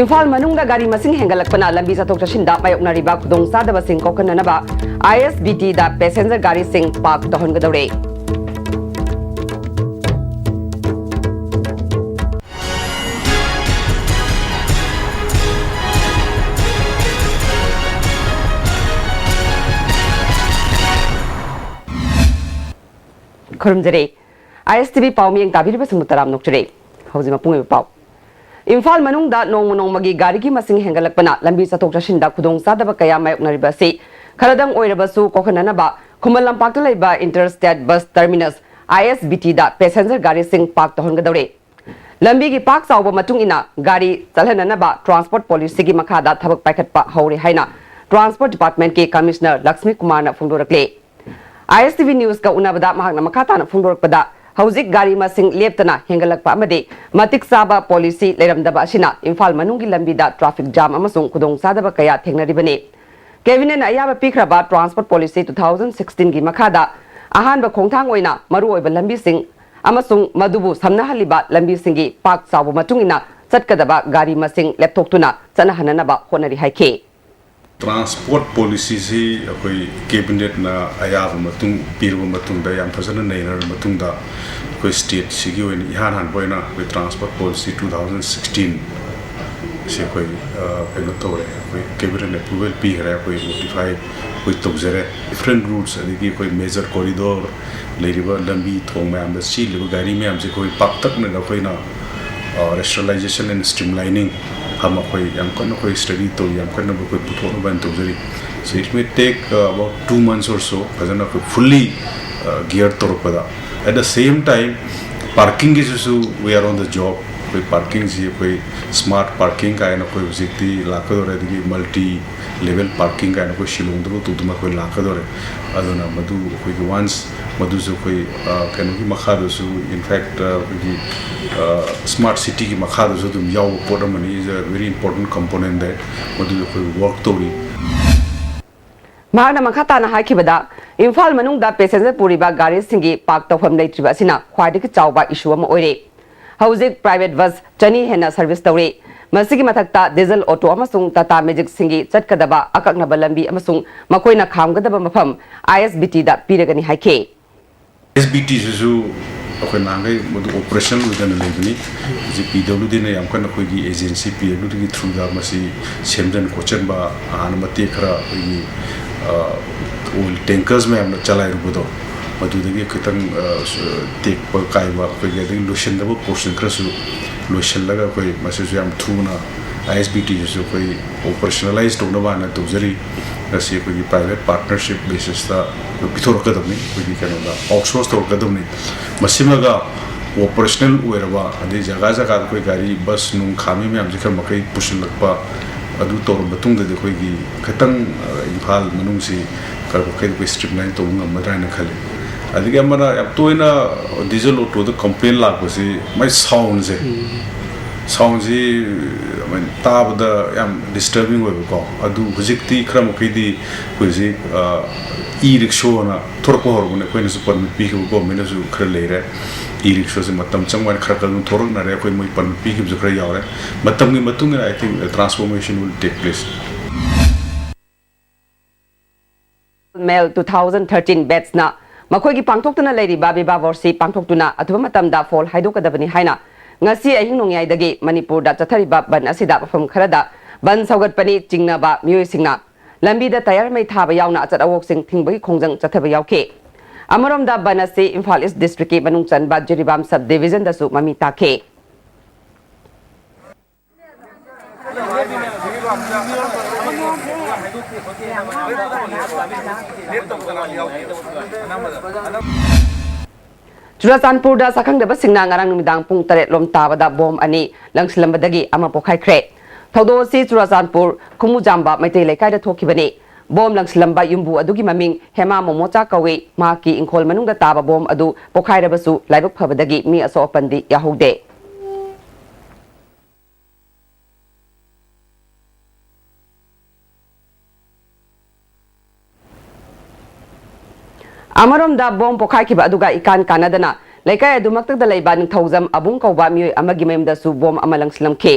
Imphal manungda gari masing hengalakpana lambi sathok chashinda mayoknariba khudong sadaba sing kokananaba ISBT da passenger gari sing park tahongadore. Kurumjare Istv pau miyeng tabiriba sumutaram nokjare hauji mapung pau Imphal manungda nongmagi gari ki masing hengalakpana lambi sathok chashinda khudong sadaba kaya mayoknariba se kharadang oirabasu kokananaba Khumal Lampakta laiba interstate bus terminus ISBT da passenger gari sing park tahongadore lambi ki park sauba matung ina gari chalhananaba transport policy ki makhada thabak paikhatpa haure haina transport department ke commissioner Lakshmi Kumar na phungdorakle ISTV news ka unabada mahakna makhata na phungdorakpada Hauzik gari masing leptana hengalakpa amade matik saba policy leiramdaba asina Imphal manungi lambida traffic jam amasung khudong sadaba kaya thengnaribane Cabinet na ayaba pikraba transport policy 2016 gi makhada ahanba khongthang oina maru oiba lambi sing amasung madubu samnahaliba lambi singi park sabu matungina chatkadaba gari masing lepthoktuna chanahananaba honari haike Transport policy si akoi cabinet na ayaba matung pirba matung da yam phasana nainar matung da akoi state sigi oin ihan han boina akoi transport policy 2016 se akoi pelo tore akoi cabinet approval pi gra akoi notify akoi tokjare different routes adigi akoi major corridor leiriba lambi thong mayam da si liba gari mayam se akoi pak tak na akoi na rationalization and streamlining हम कोई यंकन कोई study तो यंकन कोई पुथोन बन तो जरी so it may take about 2 months or so फजना कोई fully geared तौर पर at the same time parking is also we are on the job कोई parking जी कोई smart parking का है ना कोई जितनी लाकर दो रहती है multi level parking का है ना कोई शिलोंग दो तो तुम्हारे कोई लाकर दो रहे अदोना मधु कोई once मधु जो कोई कहने की मखादो सु in fact कोई smart city की मखादो सु तुम याव पोड़ा money is a very important component there मधु जो कोई work तो रही Mahana makhata na haikibada Imphal manungda passenger puriba gari singi park tawham leitriba sina khwaidiki chawba issue ama oire Hauzik private bus chani hena service tawre masigi mathakta diesel auto amasung tata magic singi chatkadaba akaknaba lambi amasung makoina khamgadaba mafam ISBT da piragani haike ISBT ju akoi nangai modu operation udana lebani ji PWD na yam kana koi gi agency PWD gi through da masi semjan kochen ba anumati khara gi oil tankers में हमने चलाए रुपये मधुदगी कितन take पर कायबा कोई कहते हैं lotion दबो पोर्शन क्रसु लोशन लगा कोई मैसेज हम थ्रू ना ISBT जो कोई ऑपरेशनलाइज्ड होना बाना तो जरी ऐसे कोई प्राइवेट पार्टनरशिप बेसिस था बिथोर कदम नहीं कोई क्या होता आउटसोर्स तो कदम नहीं मसीमा का ऑपरेशनल हुएरबा अदे जगह जगह कोई गाड़ी बस नुं खामी में हम जिक्र मकई पुशन लगपा अदु तौर मतुंग दे कोई की खतंग इम्फाल मनुंग सी कर कोई स्ट्रीमलाइन तो उंगा मदराइन खले अदिगे हमारा अब तो इना डीजल ऑटो तो कंप्लेन लाग बसी मैं साउंड से मैं ताब दा याम डिस्टर्बिंग हुए को अदु हुजिकती खरम कईदी हुजी ई रिक्शा ना थोड़ा पहर बुने कोई न सुपर में पीके को मैंने जो खर ले रहे ई रिक्शा से मतम चंगवान खर कर थोड़ा ना रहे कोई मुझ पर पीके जो खर याव रहे मतम की मतुंग I think transformation will take place Mel 2013 batch na makhoi gi pangthoktuna leiriba biba vorsi pangthoktuna athuba matamda fall haidokadabani haina ngasi ahing nongyai dagi Manipur da chathariba ban asida mafam kharada ban saugatpani chingnaba miyoi singna lambi da tayar mai thaba yauna achat awok sing thingbagi khongjang chathaba yauke amarom da ban ase Imphal East district ke banung chanba Jiribam sub division da su mami takhe Churachandpur da sakhangdaba singna ngarang numidang pung 8 lom tabada bom ani langsilambadagi ama pokhaikhre thodo si Churachandpur Khumujamba maitai laikai da thokibani bom langsilamba yumbu adugi maming Hema Momocha kawi ma ki ingkhol manungda taba bom adu pokhairabasu laibak phabadagi mi aso pandi yahode Amarom da bom pokhai ki ba aduga ikan kanadana laikai adumaktak da laiba ning thaujam abung kauba mioi amagi mayam da su bom amalang slam ke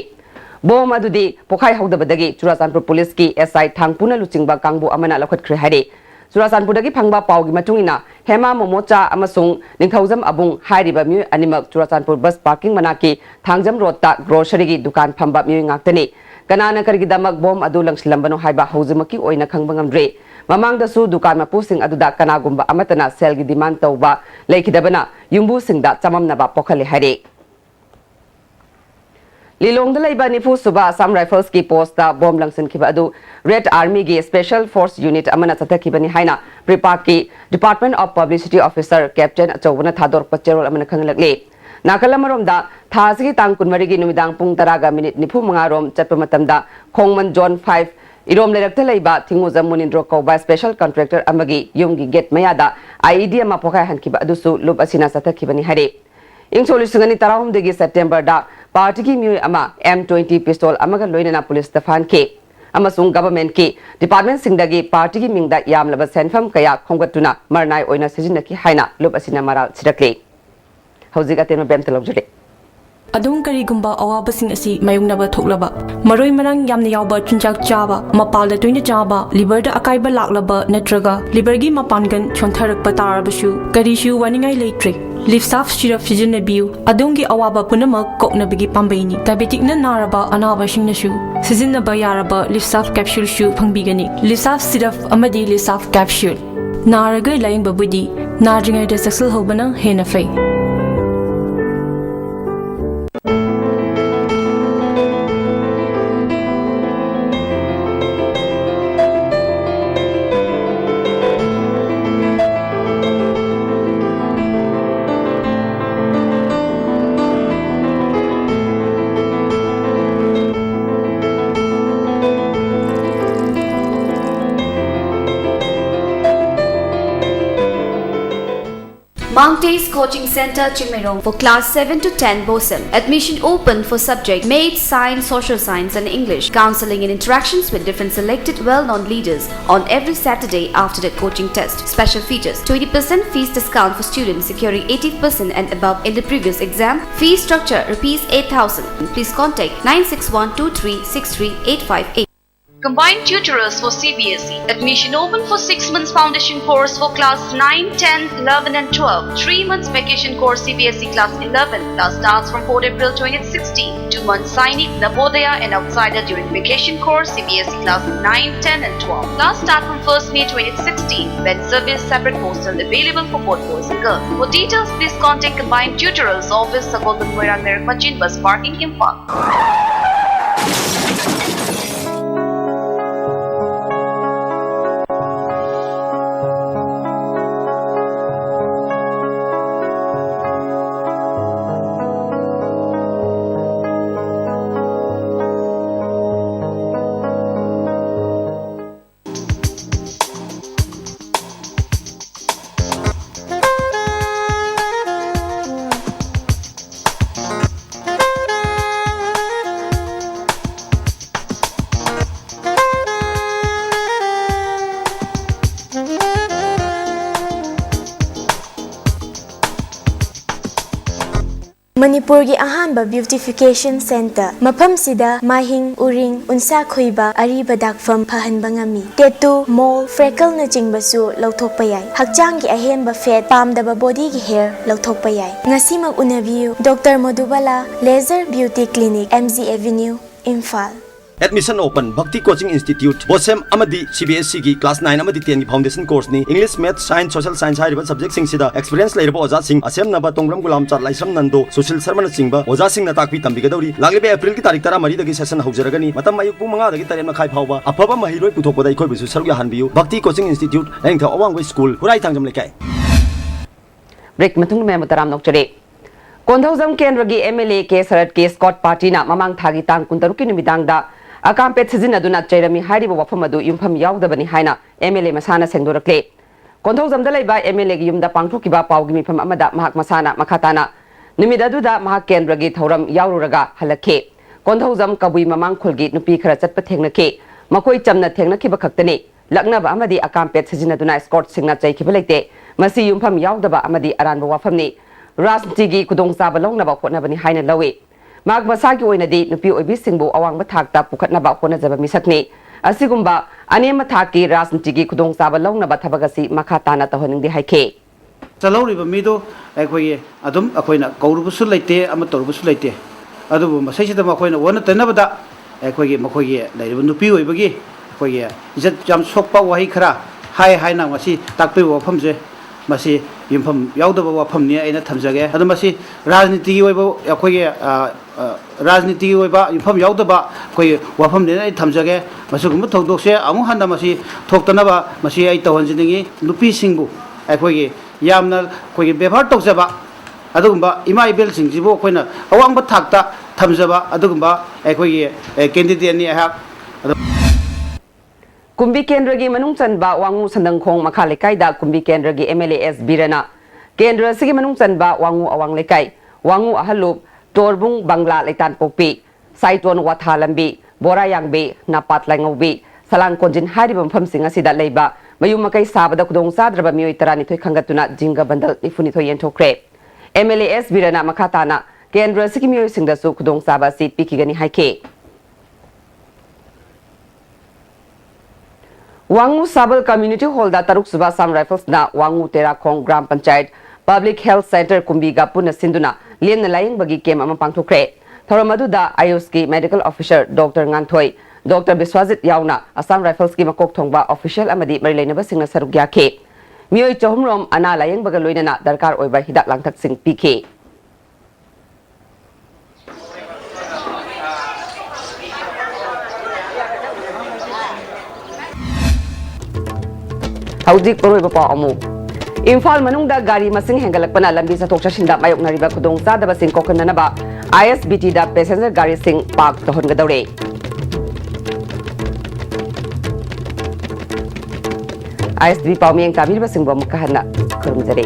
bom adudi pokhai hawdabadagi Churachandpur police ki SI thangpuna luchingba kangbu amana lakhatkhre hare Churachandpur dagi phangba pawgi matungina Hema Momocha amasung Ningthaujam abung hairiba myu animak Churachandpur bus parking manaki thangjam road ta grocery gi dukan phamba myu ngaktani kanana kargi damak bom adu langslambano haiba haujimaki oina khangba ngamdre mamangda su dukan mapusing aduda kanagumba amatana sel gi demand tawba leikidabana yumbu singda chamamnaba pokhale hare Lilong Dalaiba Nifu Suba Assam Rifles ki posta bomb langsin kiba adu Red Army gi Special Force Unit amana chathakibani haina Pripak ki Department of Publicity Officer Captain Achawna Thador Pachero amana khanglakle Nakalamaromda Thasgi tang kunmari gi numidang pung taraga minute nifu mangarom chatpa matamda Khongman Zone 5 Irom lerakta laiba Thinguzam Munindro Kauba Special Contractor amagi yumgi get mayada IED ama pokai hankiba adu su lub asina chathakibani hare Ing solusungani tarahum degi September da party ki mui ama M20 pistol amaga loinana police tafan ke amasung government ki department singdagi party ki mingda yamlaba senfam kaya khonggatuna marnai oina sijinaki haina lub asina maral sirakle haujiga tema bem talojule Adung karigumba awabasing asi mayungnaba thoklaba maroi marang yamna yawba chunjak chaba mapalda toina chaba liverda akaiba laklaba natraga livergi mapangan chontharakpa tarabasu karishu waningai leitre Lifsaf Shiraf Sijinabiu, Adungi Awaba Punama Koknabigi Pambaini, Diabetic Naraba, Anaba Shinashu, Sizina Bayaraba, Lifsaf Capsule Shoe Pangbigani, Lifsaf Siraf Amadi Lifsaf Capsule. Naraga Lying Babudi, Narjinga de Saxel Hobana, Henafay. Mountai's Coaching Center, Chimirong for Class 7 to 10 BOSEM. Admission open for subject Maths, Science, Social Science and English. Counseling and interactions with different selected well-known leaders on every Saturday after the coaching test. Special features: 20% fees discount for students securing 80% and above in the previous exam. Fee structure ₹8,000. Please contact 96123638858. Combined tutorals for CBSE. Admission open for 6 months foundation course for class 9, 10, 11 and 12. 3 months vacation course CBSE class 11. Class starts from 4 April 2016. 2 months Sainik, Navodaya and Outsider during vacation course CBSE class 9, 10 and 12. Class start from 1st May 2016. When service separate hostel available for both boys and girls. For details please contact Combined Tutorals Office Sagoldan Moirang Merakmachin Bus Parking Imphal. Manipuri Ahanba Beautification Center Mafam Sida Mahing Uring Unsa Khoiba Ariba Dakfam Pahanbangami Tattoo Mole Freckle na Jingbasu Lauthokpa Yai Hakjang gi ahenba fat pamdaba body gi hair Lauthokpa Yai Ngasi mag unabiu Dr. Madhubala Laser Beauty Clinic MZ Avenue Imphal Admission open Bhakti Coaching Institute BOSEM amadi CBSE gi class 9 amadi 10 gi foundation course ni English Math Science Social Science hariba subject sing sida experience lairaba oja sing asem naba tongram gulam chat laisam nando social sarmana singba oja sing na takpi tambi gadori laglibe April ki tarik 13 dagi session haujaragani matam ayuk pung 5 dagi 3 makhai phawba afaba mahiroi puthokpada ikoi bisu saruk ya hanbiu Bhakti Coaching Institute lengtha awangway school hurai thangjam lekai break matung me mataram nokchare Kondhaujam Kendragi MLA ke Sarat ke Scott Party na mamang thagi tang kuntaruki numidang da Akampet Sizinaduna Jeremy Haribo Wafamadu Yumfam Yaudabani Haina, MLA Masana Sendorakle. Kondhojam Dalaiba MLA Yumda Pangtukiba Paugimi from Amada Mahak Masana Makatana. Numidaduda Mahak Kendragi Thoram Yauraga Halake. Kondhojam Kabui Mamang Kulgi Nupi Karatsat Patenake. Makoi Chamna Tenaki Bakaktane. Lagnaba Amadi Akampet Sizinaduna Scott Signa Jakibalete. Masi Yumfam Yaudaba Amadi Aranba Wafamni. Ras Tigi Kudong Sabalong Nabakotnabani Haina Lawe. mak masagi oinadi nupi oibisingbu awangba thakta pukhatnaba honajaba misakni asigumba anema thaki rajnitigi khudong saba lawnaba thabagasi makha tana tahoningdi haike चलाउरिबा मिदो अखोय अदुम अखोयना कौरुबसु लैते अमा तोरुबसु लैते अदुबु मसैसिदा मखोयना one तनबदा अखोयगे मखोयगे लैरिबा नुपि ओइबगी अखोयगे इज्जत जाम सोकपा वही खरा हाय हायना मसी ताकपे वफमजे मसी युमफम याउदबा वफमनि आइना थमजगे अदु मसी राजनीति ओइबा अखोयगे राजनीति ओइबा युमफम याउदबा अखोय वफमनि आइ थमजगे मसुगुम थौदोकसे अमु हन्दा मसी थोक्तनबा मसी आइ तवनजिनिगी नुपि सिंगबु अखोयगे यामना कोई व्यवहार तौजबा अदुगुम्बा इमा इबेल सिंगजिबो कोइना अवांगबा थाकता थमजबा अदुगुम्बा अखोई कैंडिडेट नि हा कुंबी केंद्र की मनुंग चनबा वांगू संदंखोंग मखा लेकाइदा कुंबी केंद्र की एमएलए एस बीरना केंद्र सिगी मनुंग चनबा वांगू अवांग लेकाइ वांगू अहलुब तोरबुंग बंगला लेतान पोपी साइटोन वाथा लंबी बोरा यांगबी नापात लांगौबी सलांग कोंजिन हारिबा मफमसिंग असिदा लेबा मयूम मकई साबदा खुदोंग साद्रबा मियोय तरानिथोय खंगतुना जिंगा बंदल निफुनिथोय येंथोख्रे एमएलए एस बीरना मखाताना केंद्र सिगी मियोय सिंगदसु खुदोंग साबा सीट पिकिगनी हाइके वांगू साबल कम्युनिटी हॉल दा तरुक सुबा साम राइफल्स ना वांगू तेराखोंग ग्राम पंचायत पब्लिक हेल्थ सेंटर कुंबीगा पुना सिंधुना लेन लाइंग बगी केम अमा पांगथोख्रे थोरम अदुदा आयुष की medical officer doctor nganthoi doctor Biswajit यावना असम राइफल्स की मकोक थोंगबा ऑफिशियल अमदी मरि लेनबा सिंगना सरुक याखे मियोय चोहमरोम अना लायंग बगा लोइनना दरकार ओइबा हिदाक लांथक सिंग पीखे हौजिक परोइबा पाव अमु इम्फाल मनुंगदा गाड़ी मसिंग हेंगलकपना लंबी चथोक चसिंदा मायोकनरिबा खुदोंग चादबा सिंग कोकननबा ISBT दा पैसेंजर गाड़ी सिंग पार्क तहनगदौरे ISTV पाउमियंग ताबिरबा सिंग बम कहना खुरुमजरे